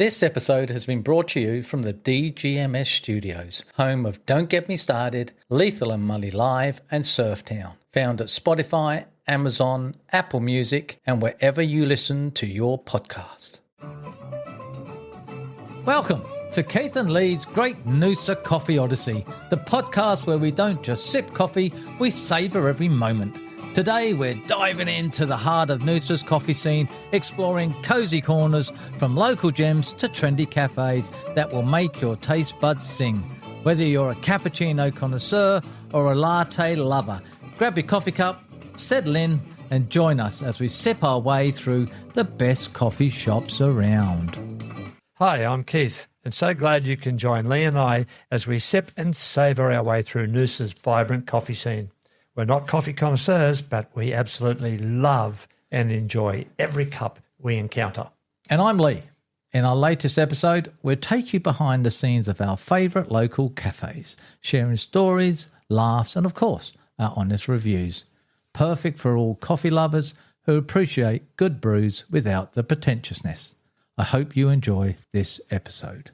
This episode has been brought to you from the DGMS Studios, home of Don't Get Me Started, Lethal and Money Live and Surftown. Found at Spotify, Amazon, Apple Music and wherever you listen to your podcast. Welcome to Keith and Lee's Great Noosa Coffee Odyssey, the podcast where we don't just sip coffee, we savour every moment. Today we're diving into the heart of Noosa's coffee scene, exploring cosy corners from local gems to trendy cafes that will make your taste buds sing. Whether you're a cappuccino connoisseur or a latte lover, grab your coffee cup, settle in and join us as we sip our way through the best coffee shops around. Hi, I'm Keith, and so glad you can join Lee and I as we sip and savour our way through Noosa's vibrant coffee scene. We're not coffee connoisseurs, but we absolutely love and enjoy every cup we encounter. And I'm Lee. In our latest episode, we'll take you behind the scenes of our favourite local cafes, sharing stories, laughs, and of course, our honest reviews. Perfect for all coffee lovers who appreciate good brews without the pretentiousness. I hope you enjoy this episode.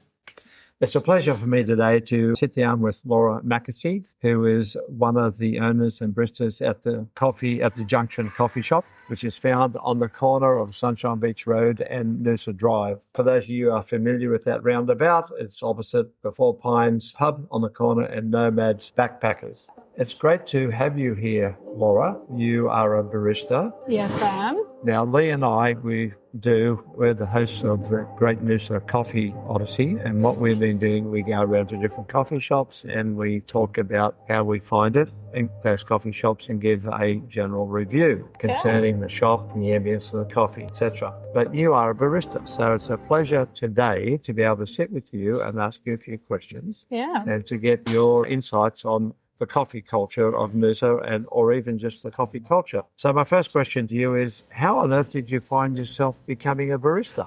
It's a pleasure for me today to sit down with Laura McAsey, who is one of the owners and baristas at the Junction Coffee shop, which is found on the corner of Sunshine Beach Road and Noosa Drive. For those of you who are familiar with that roundabout, it's opposite the Four Pines pub on the corner and Nomad's Backpackers. It's great to have you here, Laura. You are a barista. Yes, I am. Now, Lee and I, we're the hosts of the Great Noosa Coffee Odyssey, and what we've been doing, we go around to different coffee shops and we talk about how we find it in those coffee shops and give a general review concerning the shop and the ambience of the coffee, etc. But you are a barista, so it's a pleasure today to be able to sit with you and ask you a few questions and to get your insights on the coffee culture of Noosa or even just the coffee culture. So my first question to you is, how on earth did you find yourself becoming a barista?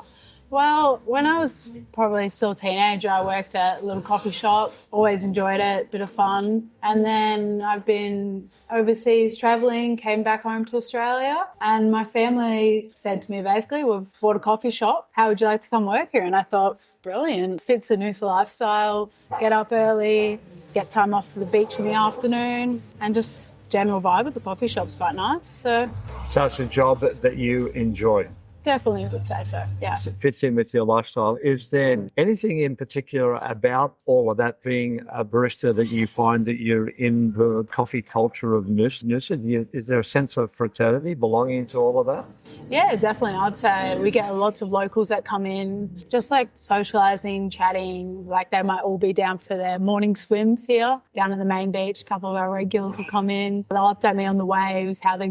Well, when I was probably still a teenager, I worked at a little coffee shop, always enjoyed it, bit of fun. And then I've been overseas travelling, came back home to Australia, and my family said to me, basically, we've bought a coffee shop. How would you like to come work here? And I thought, brilliant, fits the Noosa lifestyle, get up early, get time off for the beach in the afternoon, and just general vibe of the coffee shop's quite nice. So it's a job that you enjoy? Definitely would say so, yeah. It fits in with your lifestyle. Is there anything in particular about all of that, being a barista, that you find that you're in the coffee culture of Noosa? Is there a sense of fraternity belonging to all of that? Yeah, definitely. I'd say we get lots of locals that come in, just like socialising, chatting, like they might all be down for their morning swims here, down at the main beach. A couple of our regulars will come in. They'll update me on the waves, how they're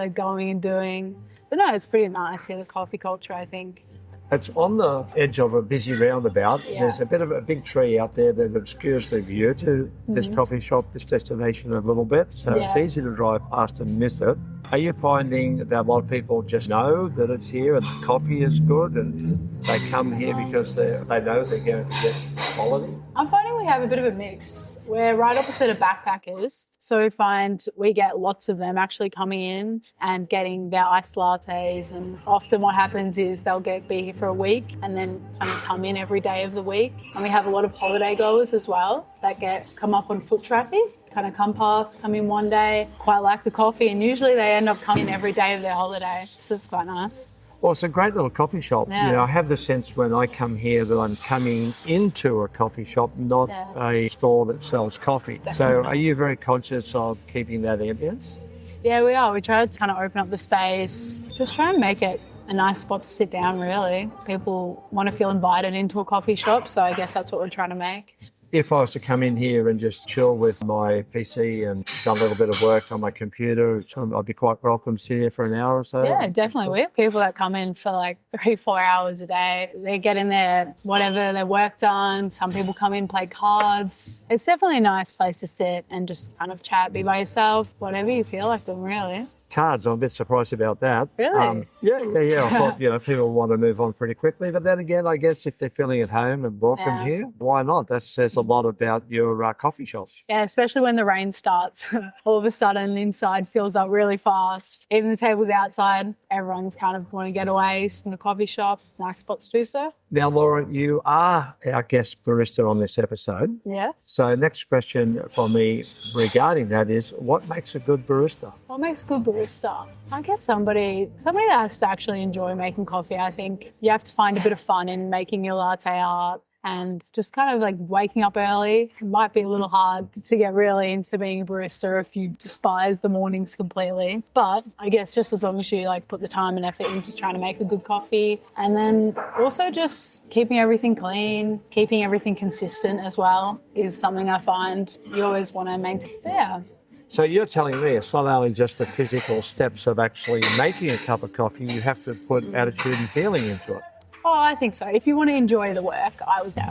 going and doing. But no, it's pretty nice here, the coffee culture, I think. It's on the edge of a busy roundabout. Yeah. There's a bit of a big tree out there that obscures the view to this coffee shop, this destination a little bit. So it's easy to drive past and miss it. Are you finding that a lot of people just know that it's here and the coffee is good and they come here because they know they're going to get quality? I'm finding we have a bit of a mix. We're right opposite of Backpackers, so we find we get lots of them actually coming in and getting their iced lattes, and often what happens is they'll be here for a week and then kind of come in every day of the week. And we have a lot of holiday goers as well that come up on foot traffic, kind of come past, come in one day, quite like the coffee, and usually they end up coming in every day of their holiday, so it's quite nice. Well, it's a great little coffee shop. Yeah. You know, I have the sense when I come here that I'm coming into a coffee shop, not a store that sells coffee. Definitely. So are you very conscious of keeping that ambience? Yeah, we are. We try to kind of open up the space, just try and make it a nice spot to sit down, really. People want to feel invited into a coffee shop, so I guess that's what we're trying to make. If I was to come in here and just chill with my PC and done a little bit of work on my computer, I'd be quite welcome to sit here for an hour or so. Yeah, definitely. We have people that come in for like 3-4 hours a day. They get in there, whatever their work done. Some people come in, play cards. It's definitely a nice place to sit and just kind of chat, be by yourself, whatever you feel like doing, really. cards. I'm a bit surprised about that. Really? Yeah. I thought, people want to move on pretty quickly. But then again, I guess if they're feeling at home and welcome here, why not? That says a lot about your coffee shops. Yeah, especially when the rain starts. All of a sudden, inside fills up really fast. Even the tables outside, everyone's kind of want to get away in the coffee shop. Nice spot to do so. Now, Laura, you are our guest barista on this episode. Yes. So next question for me regarding that is, what makes a good barista? What makes a good barista? I guess somebody that has to actually enjoy making coffee. I think you have to find a bit of fun in making your latte art. And just kind of like waking up early. It might be a little hard to get really into being a barista if you despise the mornings completely. But I guess just as long as you like put the time and effort into trying to make a good coffee. And then also just keeping everything clean, keeping everything consistent as well is something I find you always want to maintain. Yeah. So you're telling me it's not only just the physical steps of actually making a cup of coffee, you have to put attitude and feeling into it. Oh, I think so. If you want to enjoy the work, I would say.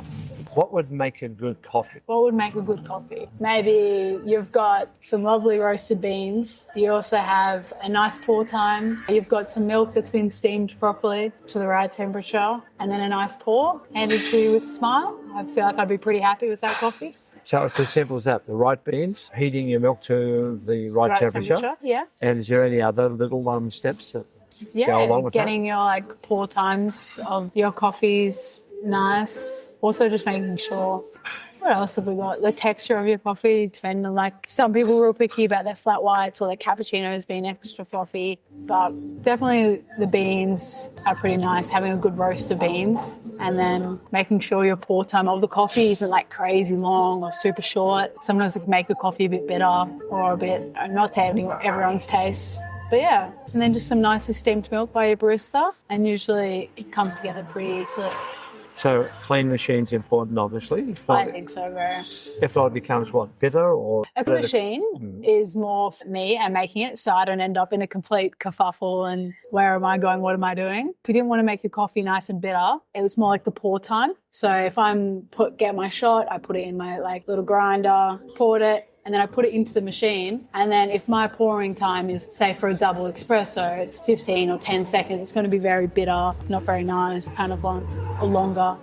What would make a good coffee? What would make a good coffee? Maybe you've got some lovely roasted beans. You also have a nice pour time. You've got some milk that's been steamed properly to the right temperature, and then a nice pour handed to you with a smile. I feel like I'd be pretty happy with that coffee. So it's as simple as that. The right beans, heating your milk to the right temperature. Yeah. And is there any other little steps that go along with getting your pour times of your coffees nice. Also just making sure, what else have we got? The texture of your coffee, depending on some people are real picky about their flat whites or their cappuccinos being extra frothy. But definitely the beans are pretty nice, having a good roast of beans and then making sure your pour time of the coffee isn't crazy long or super short. Sometimes it can make a coffee a bit bitter or a bit, not to everyone's taste. But yeah, and then just some nicely steamed milk by your barista, and usually it comes together pretty easily. So clean machine's important, obviously. I think so, very. If not, it becomes what, bitter or? A good machine is more for me and making it, so I don't end up in a complete kerfuffle and where am I going, what am I doing? If you didn't want to make your coffee nice and bitter, it was more like the pour time. So if get my shot, I put it in my little grinder, poured it, and then I put it into the machine. And then if my pouring time is, say, for a double espresso, it's 15 or 10 seconds, it's going to be very bitter, not very nice, kind of or longer.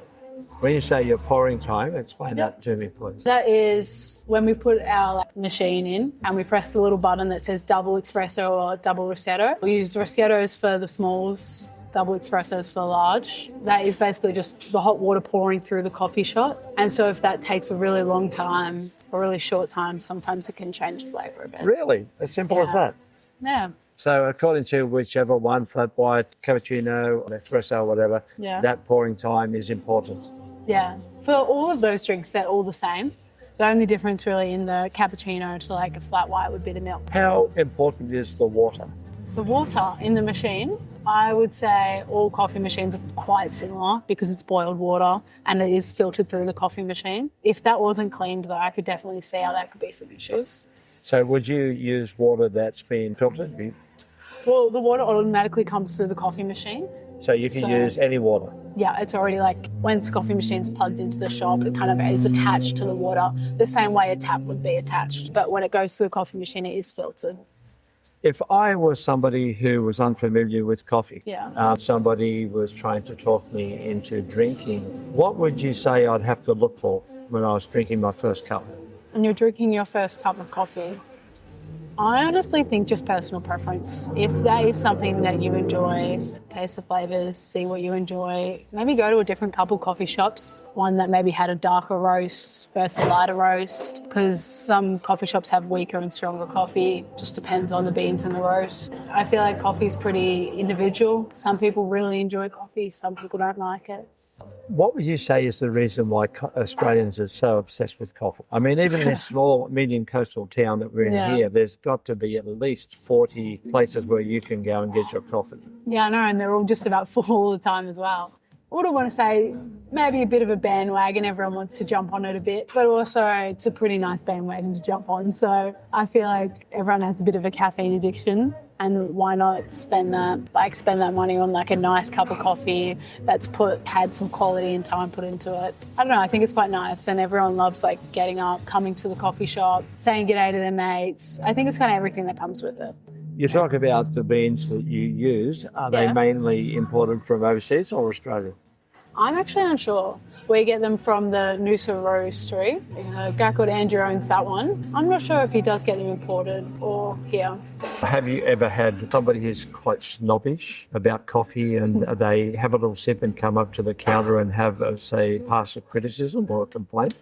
When you say your pouring time, explain that to me, please. That is when we put our machine in and we press the little button that says double espresso or double ristretto. We use ristrettos for the smalls, double espressos for large. That is basically just the hot water pouring through the coffee shot. And so if that takes a really long time, a really short time, sometimes it can change flavour a bit. Really? As simple as that? Yeah. So according to whichever one, flat white, cappuccino, espresso, whatever, that pouring time is important. Yeah. For all of those drinks, they're all the same. The only difference really in the cappuccino to a flat white would be the milk. How important is the water? The water in the machine, I would say all coffee machines are quite similar because it's boiled water and it is filtered through the coffee machine. If that wasn't cleaned though, I could definitely see how that could be some issues. So would you use water that's been filtered? Well, the water automatically comes through the coffee machine. So you can use any water? Yeah, it's already once coffee machine's plugged into the shop, it kind of is attached to the water the same way a tap would be attached. But when it goes through the coffee machine, it is filtered. If I was somebody who was unfamiliar with coffee, somebody was trying to talk me into drinking, what would you say I'd have to look for when I was drinking my first cup? And you're drinking your first cup of coffee, I honestly think just personal preference. If that is something that you enjoy, taste the flavours, see what you enjoy, maybe go to a different couple coffee shops, one that maybe had a darker roast versus a lighter roast, because some coffee shops have weaker and stronger coffee, just depends on the beans and the roast. I feel like coffee is pretty individual. Some people really enjoy coffee, some people don't like it. What would you say is the reason why Australians are so obsessed with coffee? I mean, even in this small, medium coastal town that we're in here, there's got to be at least 40 places where you can go and get your coffee. Yeah, I know, and they're all just about full all the time as well. I would want to say maybe a bit of a bandwagon. Everyone wants to jump on it a bit, but also it's a pretty nice bandwagon to jump on. So I feel like everyone has a bit of a caffeine addiction. And why not spend that money on a nice cup of coffee that's had some quality and time put into it. I don't know, I think it's quite nice, and everyone loves getting up, coming to the coffee shop, saying g'day to their mates. I think it's kind of everything that comes with it. You talk about the beans that you use. Are they Yeah. mainly imported from overseas or Australia? I'm actually unsure. We get them from the Noosa Roastery. A guy called Andrew owns that one. I'm not sure if he does get them imported or here. Have you ever had somebody who's quite snobbish about coffee and they have a little sip and come up to the counter and have, say, pass a criticism or a complaint?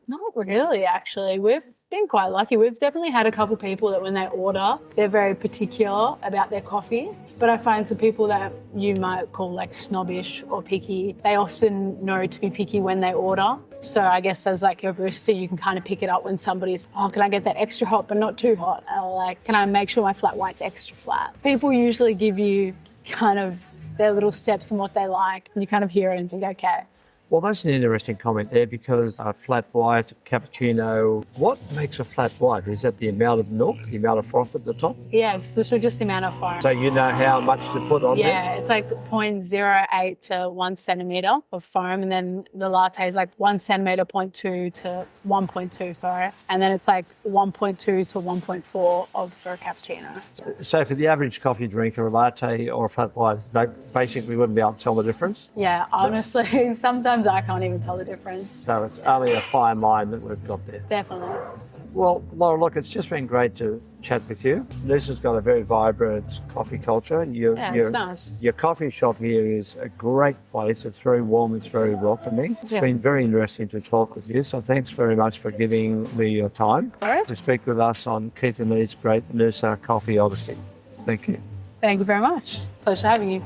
Not really, actually. We've been quite lucky. We've definitely had a couple people that when they order, they're very particular about their coffee. But I find some people that you might call like snobbish or picky, they often know to be picky when they order. So I guess as like a barista, you can kind of pick it up when somebody's, oh, can I get that extra hot but not too hot? Or like, can I make sure my flat white's extra flat? People usually give you kind of their little steps and what they like. And you kind of hear it and think, okay. Well, that's an interesting comment there because a flat white, cappuccino, what makes a flat white? Is that the amount of milk, the amount of froth at the top? Yeah, it's literally just the amount of foam. So you know how much to put on there? Yeah, it's like 0.08 to 1 centimetre of foam, and then the latte is like 1 centimetre, 0.2 to 1.2, sorry. And then it's like 1.2 to 1.4 of for a cappuccino. So for the average coffee drinker, a latte or a flat white, they basically wouldn't be able to tell the difference? Yeah, honestly, sometimes I can't even tell the difference. So it's only a fine line that we've got there. Definitely. Well, Laura, look, it's just been great to chat with you. Noosa's got a very vibrant coffee culture. It's nice. Your coffee shop here is a great place. It's very warm. It's very welcoming. It's been very interesting to talk with you. So thanks very much for giving me your time to speak with us on Keith and Lee's Great Noosa Coffee Odyssey. Thank you. Thank you very much. Pleasure having you.